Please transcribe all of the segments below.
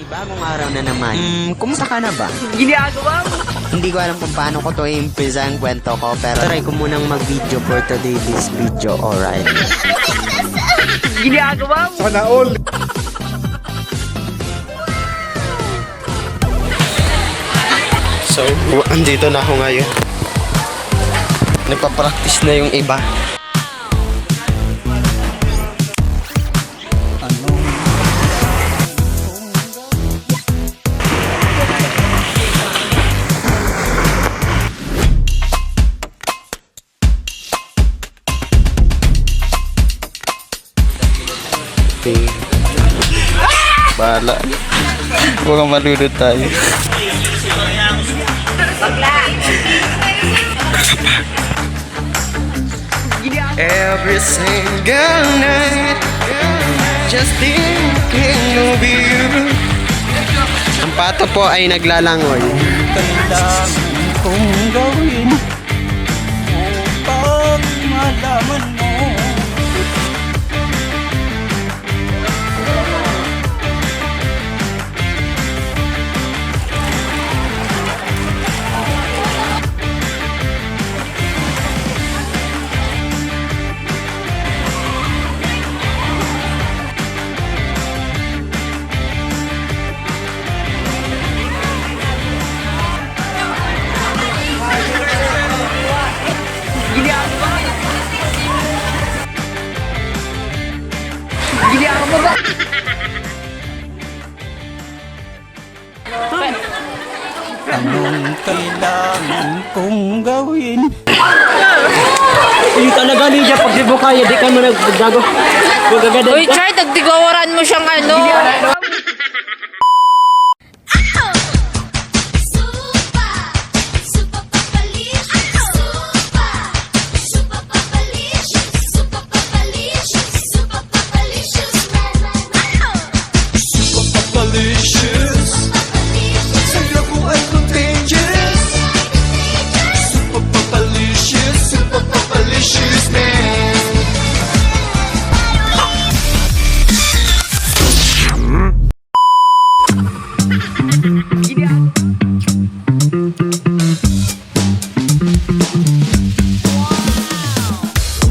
Bagong araw na naman. Kumusta ka na ba? Ginagawa mo? Hindi ko alam kung paano ko to i-impisa ang kwento ko, pero try ko munang mag-video for today's video, alright? Ginagawa mo? Sana all! So, andito na ako ngayon. Nagpa-practice na yung iba. Bala. Mukhang malulod tayo. Every single night, just thinking of you. Ang pato po ay naglalangoy. Kailangan kong gawin upang malaman mo. Ginagawa ba? Anong kailangan kong gawin? Yung talaga niya, pag di mo kaya, di ka mo nagdago. Uy, Char, tagtigawaran mo siyang ano. Delicious. Sangga ko ay contagious. Super papalicious, super papalicious man.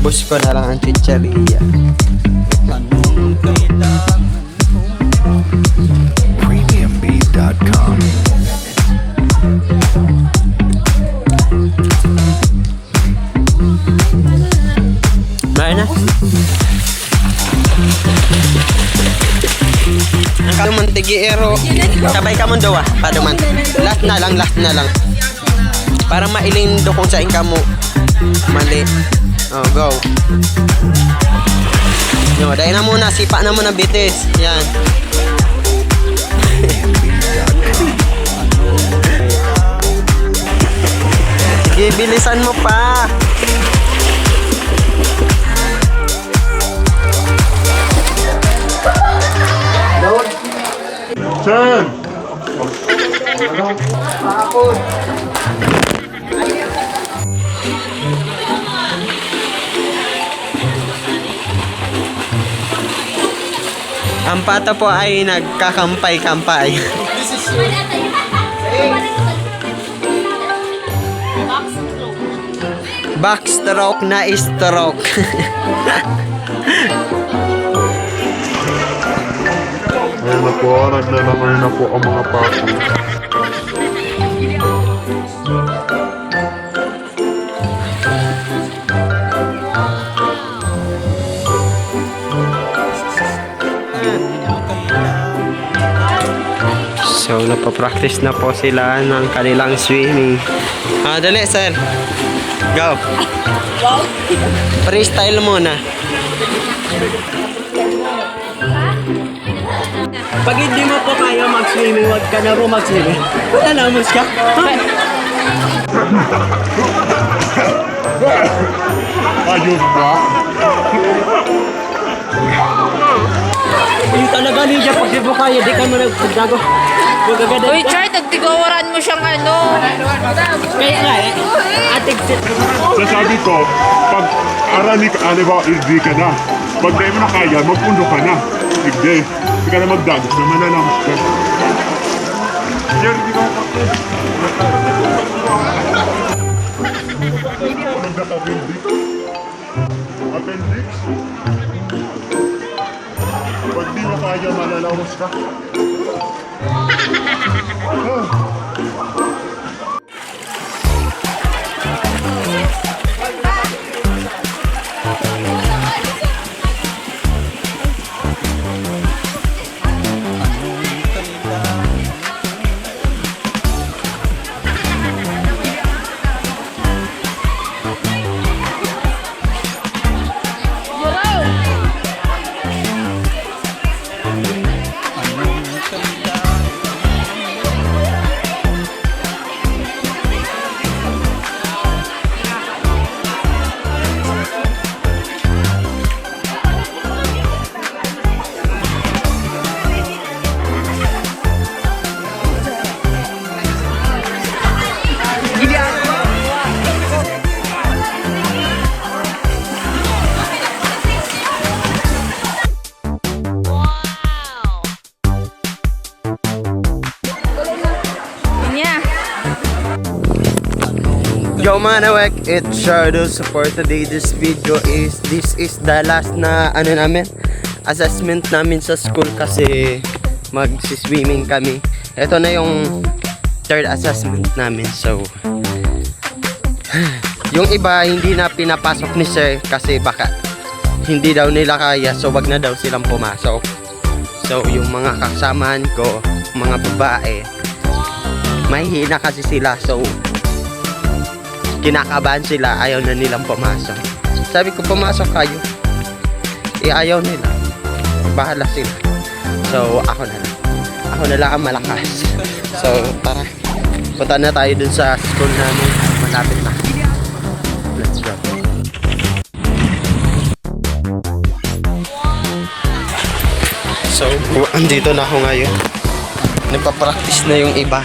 Ubus ko na lang ang chicharia. Anong kailangan Premiumbeat.com. Bahay na. Ang kaluman tigiero. Sabay ka mo daw ah. Paduman. Last na lang. Para mailindo kung saan ka mo. Mali. Oh, go. No, dahil na muna. Sipa na muna bitis. Yan. Sige, bilisan mo pa. Sen! Ang pato po ay nagkakampay-kampay. Backstroke na stroke. Ayun na po, naglalamay na po ang mga pato. So, napapractice na po sila ng kanilang swimming. Dali, sir. Go. Freestyle muna. Pag hindi mo po kaya mag-swimming, wag ka na po mag-swimming. Wala na, mas ka. Ayun ba? Yung talaga niya, pag di mo kaya, di ka mo nagdago. Uy, Char, tagtigawaran mo siyang ano. Kaya nga eh, atig sit. Sasabi ko, pag arali ka, ba, hindi ka na. Pag di mo na kaya, magpundo ka na. Hindi ka na magdagos na mananamos ka. Kamusta? Niya. Yo mga nawek, it's Shadow. So for today, this is the last na ano namin, assessment namin sa school kasi mag-swimming kami. Ito na yung third assessment namin. So yung iba hindi na pinapasok ni sir kasi baka hindi daw nila kaya, so wag na daw silang pumasok. So yung mga kasamahan ko, mga babae, mahihina kasi sila, so kinakabahan sila, ayaw na nilang pumasok. Sabi ko pumasok kayo, ayaw nila, bahala sila. So ako na lang ang malakas. So tara, punta na tayo dun sa school namin, malapit na. Let's go. So andito na ako ngayon, nagpa-practice na yung iba.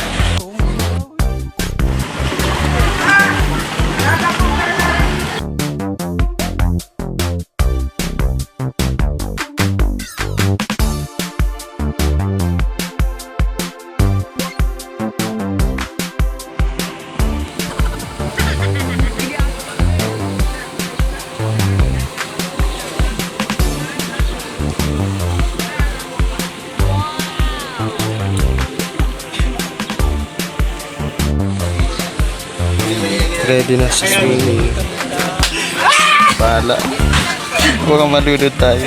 Ready na sa swimming. Pala. Mukhang madudod tayo.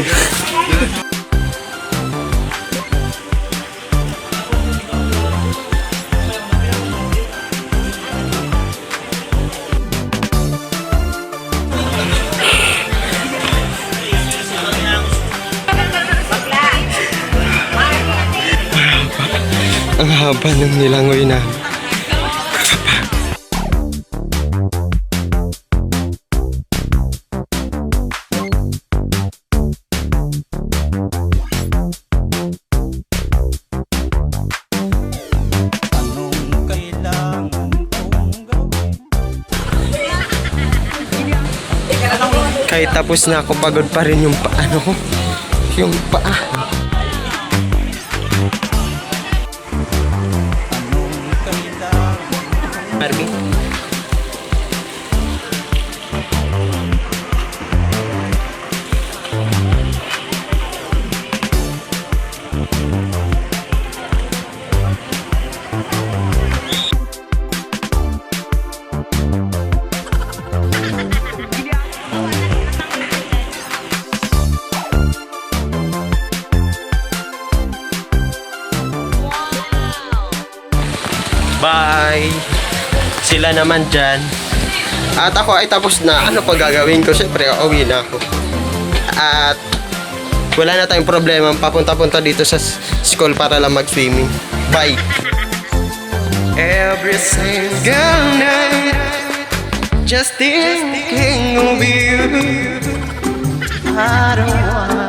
Ang haba ng nilangoy na. Kahit tapos na ako, pagod pa rin yung paano ko. Yung paa. Barbie. Bye! Sila naman dyan. At ako ay tapos na. Ano pa gagawin ko? Siyempre, uwi na ako. At wala na tayong problema. Papunta-punta dito sa school para lang mag-swimming. Bye! Every single night, just thinking of you. I don't want